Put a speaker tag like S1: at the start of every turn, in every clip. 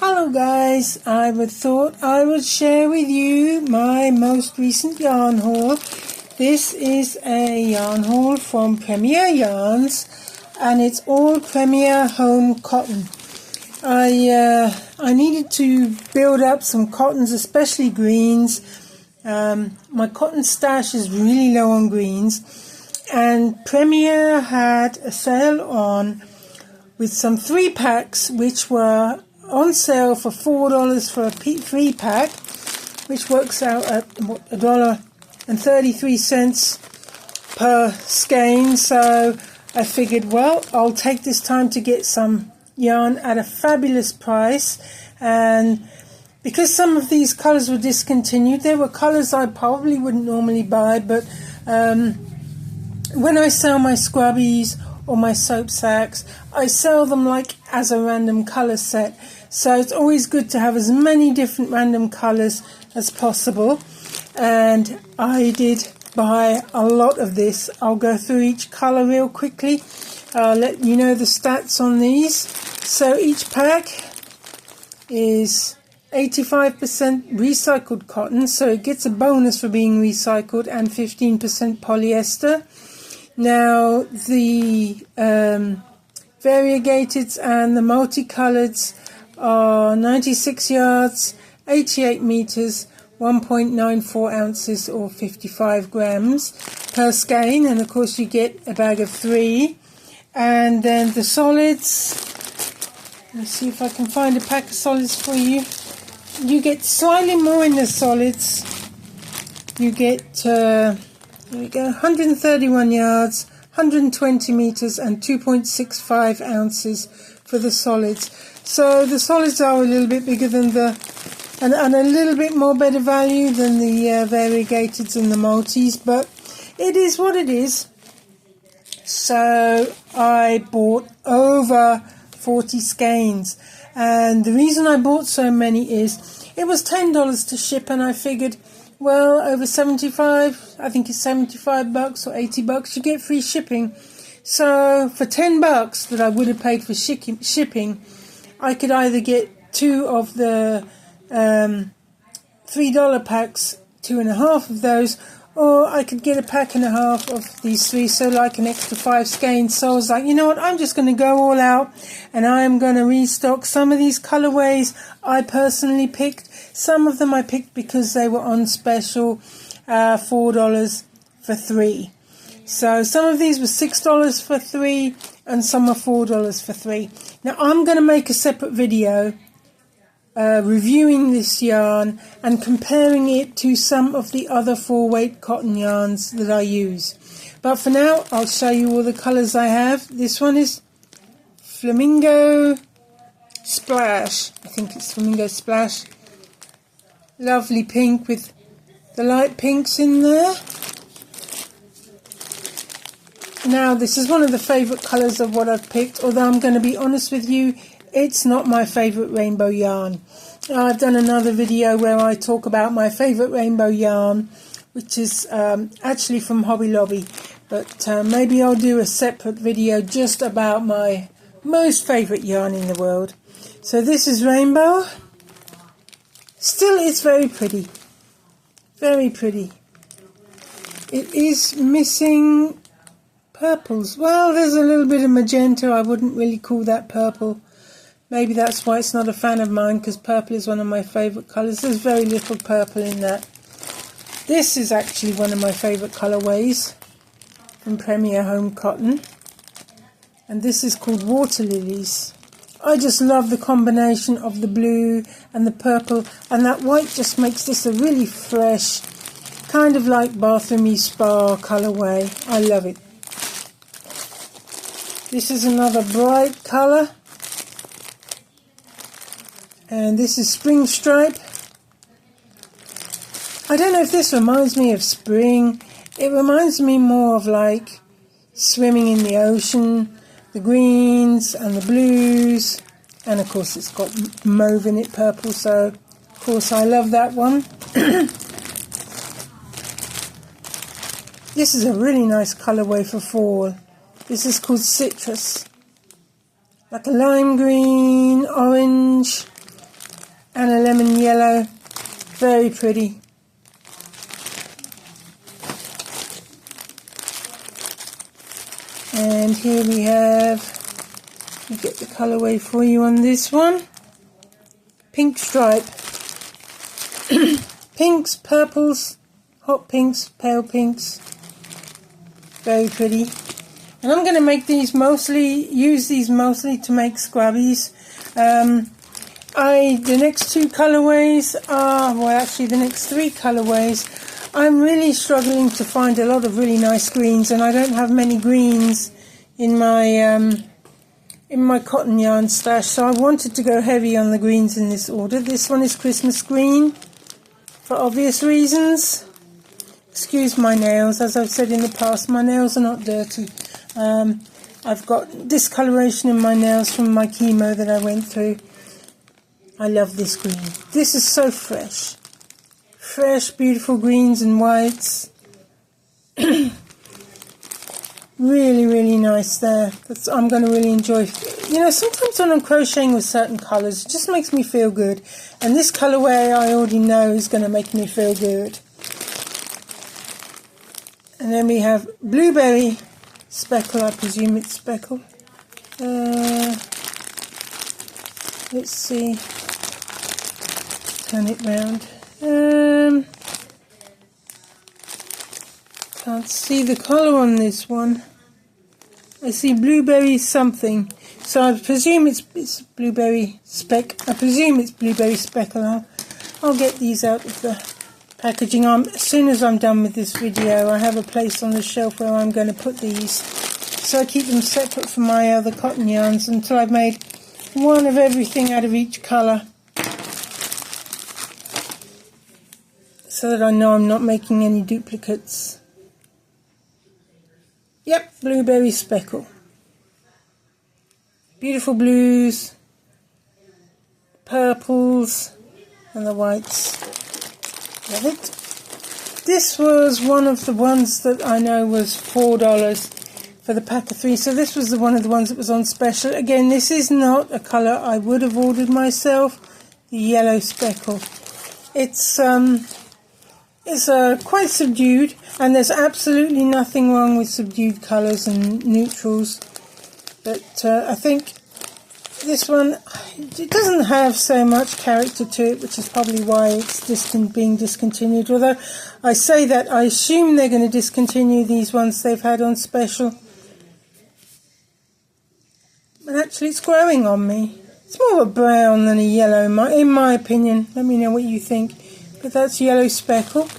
S1: Hello guys, I thought I would share with you my most recent yarn haul. This is a yarn haul from Premier Yarns and it's all Premier home cotton. I needed to build up some cottons, especially greens. My cotton stash is really low on greens, and Premier had a sale on with some 3-packs which were on sale for $4 for a 3-pack, which works out at $1.33 per skein. So I figured, well, I'll take this time to get some yarn at a fabulous price. And because some of these colours were discontinued, there were colours I probably wouldn't normally buy, but when I sell my scrubbies or my soap sacks, I sell them like as a random colour set. So it's always good to have as many different random colours as possible. And I did buy a lot of this. I'll go through each colour real quickly. I'll let you know the stats on these. So each pack is 85% recycled cotton, so it gets a bonus for being recycled, and 15% polyester. Now the variegateds and the multicoloured are 96 yards, 88 meters, 1.94 ounces or 55 grams per skein, and of course you get a bag of 3. And then the solids, let's see if I can find a pack of solids for you. You get slightly more in the solids. You get here we go, 131 yards, 120 meters and 2.65 ounces for the solids. So the solids are a little bit bigger than and a little bit more better value than the variegateds and the multis, but it is what it is. So I bought over 40 skeins, and the reason I bought so many is it was $10 to ship, and I figured, well, over 75, I think it's 75 bucks or 80 bucks, you get free shipping. So for 10 bucks that I would have paid for shipping, I could either get 2 of the $3 packs, 2.5 of those, or I could get a pack and a half of these 3, so like an extra 5 skeins. So I was like, you know what, I'm just going to go all out and I am going to restock some of these colorways I personally picked. Some of them I picked because they were on special, $4 for 3. So some of these were $6 for 3 and some are $4 for 3. Now I'm going to make a separate video reviewing this yarn and comparing it to some of the other 4-weight cotton yarns that I use. But for now, I'll show you all the colours I have. This one is Flamingo Splash. I think it's Flamingo Splash. Lovely pink with the light pinks in there. Now, this is one of the favourite colours of what I've picked, although I'm going to be honest with you, it's not my favourite rainbow yarn. I've done another video where I talk about my favourite rainbow yarn, which is actually from Hobby Lobby. But maybe I'll do a separate video just about my most favourite yarn in the world. So this is rainbow. Still, it's very pretty. Very pretty. It is missing purples. Well, there's a little bit of magenta. I wouldn't really call that purple. Maybe that's why it's not a fan of mine, because purple is one of my favourite colours. There's very little purple in that. This is actually one of my favourite colourways from Premier Home Cotton. And this is called Water Lilies. I just love the combination of the blue and the purple. And that white just makes this a really fresh, kind of like bathroomy spa colourway. I love it. This is another bright colour. And this is Spring Stripe. I don't know if this reminds me of spring. It reminds me more of like swimming in the ocean, the greens and the blues. And of course it's got mauve in it, purple, so of course I love that one. This is a really nice colourway for fall. This is called Citrus. Like a lime green, orange, and a lemon yellow. Very pretty. And here we have, let me get the colourway for you on this one. Pink stripe. Pinks, purples, hot pinks, pale pinks. Very pretty. And I'm going to make these use these mostly to make scrubbies. The next two colourways are, well actually the next three colourways, I'm really struggling to find a lot of really nice greens, and I don't have many greens in my cotton yarn stash, so I wanted to go heavy on the greens in this order. This one is Christmas green, for obvious reasons. Excuse my nails, as I've said in the past, my nails are not dirty. I've got discoloration in my nails from my chemo that I went through. I love this green. This is so fresh. Fresh, beautiful greens and whites. Really, really nice there. I'm going to really enjoy. You know, sometimes when I'm crocheting with certain colours, it just makes me feel good. And this colourway I already know is going to make me feel good. And then we have blueberry speckle, I presume it's speckle. Let's see. Turn it round. Can't see the colour on this one. I see blueberry something. So I presume it's blueberry speck. I presume it's blueberry speckle. I'll get these out of the packaging. As soon as I'm done with this video, I have a place on the shelf where I'm going to put these. So I keep them separate from my other cotton yarns until I've made one of everything out of each colour. So that I know I'm not making any duplicates. Yep, blueberry speckle. Beautiful blues, purples, and the whites. Love it. This was one of the ones that I know was $4 for the pack of 3. So this was one of the ones that was on special. Again, this is not a colour I would have ordered myself. The yellow speckle. It's quite subdued, and there's absolutely nothing wrong with subdued colours and neutrals. But I think this one, it doesn't have so much character to it, which is probably why it's being discontinued. Although I say that, I assume they're going to discontinue these ones they've had on special. But actually it's growing on me. It's more of a brown than a yellow, in my opinion. Let me know what you think. But that's yellow speckle.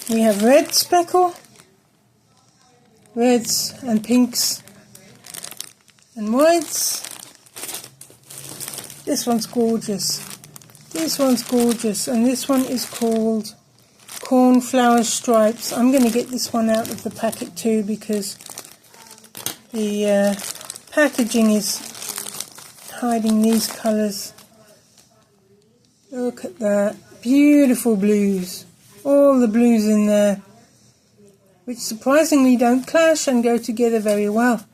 S1: We have red speckle. Reds and pinks and whites. This one's gorgeous. This one's gorgeous. And this one is called Cornflower Stripes. I'm going to get this one out of the packet too, because the packaging is hiding these colours. Look at that. Beautiful blues. All the blues in there, which surprisingly don't clash and go together very well.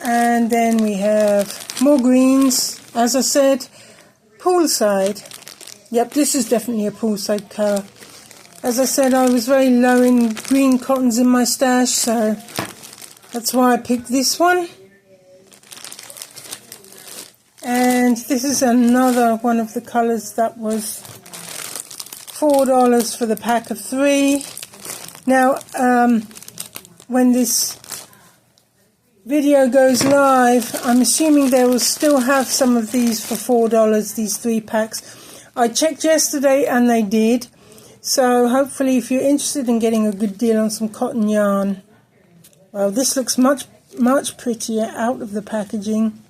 S1: And then we have more greens. As I said, poolside. Yep, this is definitely a poolside colour. As I said, I was very low in green cottons in my stash, so that's why I picked this one. And this is another one of the colours that was $4 for the pack of 3. Now, when this video goes live, I'm assuming they will still have some of these for $4, these 3 packs. I checked yesterday and they did. So hopefully if you're interested in getting a good deal on some cotton yarn, well, this looks much prettier out of the packaging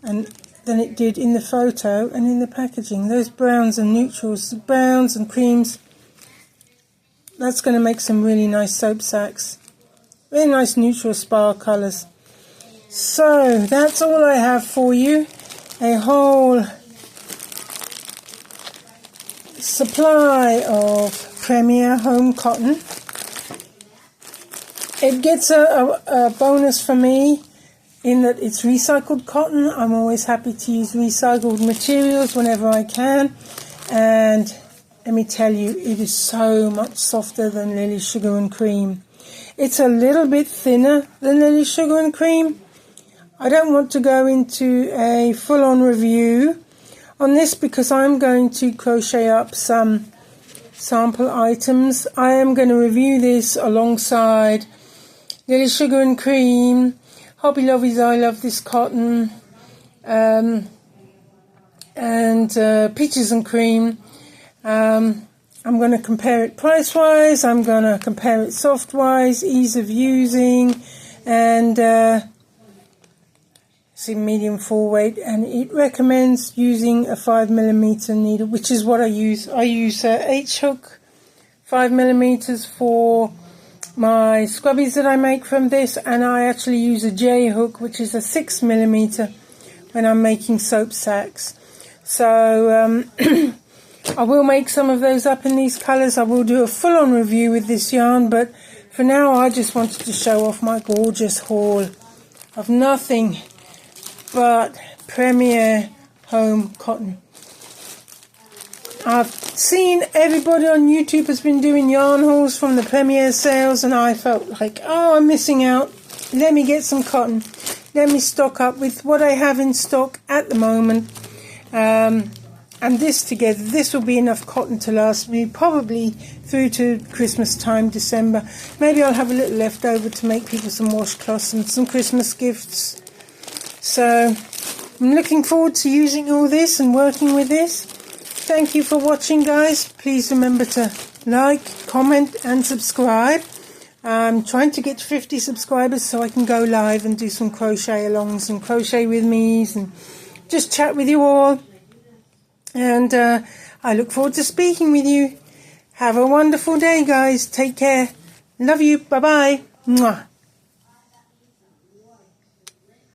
S1: than it did in the photo and in the packaging. Those browns and neutrals, browns and creams, that's going to make some really nice soap sacks. Really nice neutral spar colours. So that's all I have for you. A whole supply of Premier Home Cotton. It gets a bonus for me in that it's recycled cotton. I'm always happy to use recycled materials whenever I can. And let me tell you, it is so much softer than Lily Sugar and Cream. It's a little bit thinner than Lily Sugar and Cream. I don't want to go into a full-on review on this because I'm going to crochet up some sample items. I am going to review this alongside Lily Sugar and Cream, Hobby Lobby's I Love This Cotton, and Peaches and Cream. I'm going to compare it price-wise, I'm going to compare it soft-wise, ease of using, and it's in medium full weight, and it recommends using a 5mm needle, which is what I use. I use H-hook 5mm for my scrubbies that I make from this, and I actually use a J-hook, which is a 6mm when I'm making soap sacks. So I will make some of those up in these colours. I will do a full-on review with this yarn, but for now I just wanted to show off my gorgeous haul of nothing but Premier Home cotton. I've seen everybody on YouTube has been doing yarn hauls from the Premier sales, and I felt like, oh, I'm missing out. Let me get some cotton. Let me stock up with what I have in stock at the moment. And this together, this will be enough cotton to last me probably through to Christmas time, December. Maybe I'll have a little left over to make people some washcloths and some Christmas gifts. So I'm looking forward to using all this and working with this. Thank you for watching, guys. Please remember to like, comment and subscribe. I'm trying to get to 50 subscribers so I can go live and do some crochet alongs and crochet with me's and just chat with you all. And I look forward to speaking with you. Have a wonderful day, guys. Take care. Love you. Bye-bye. Mwah.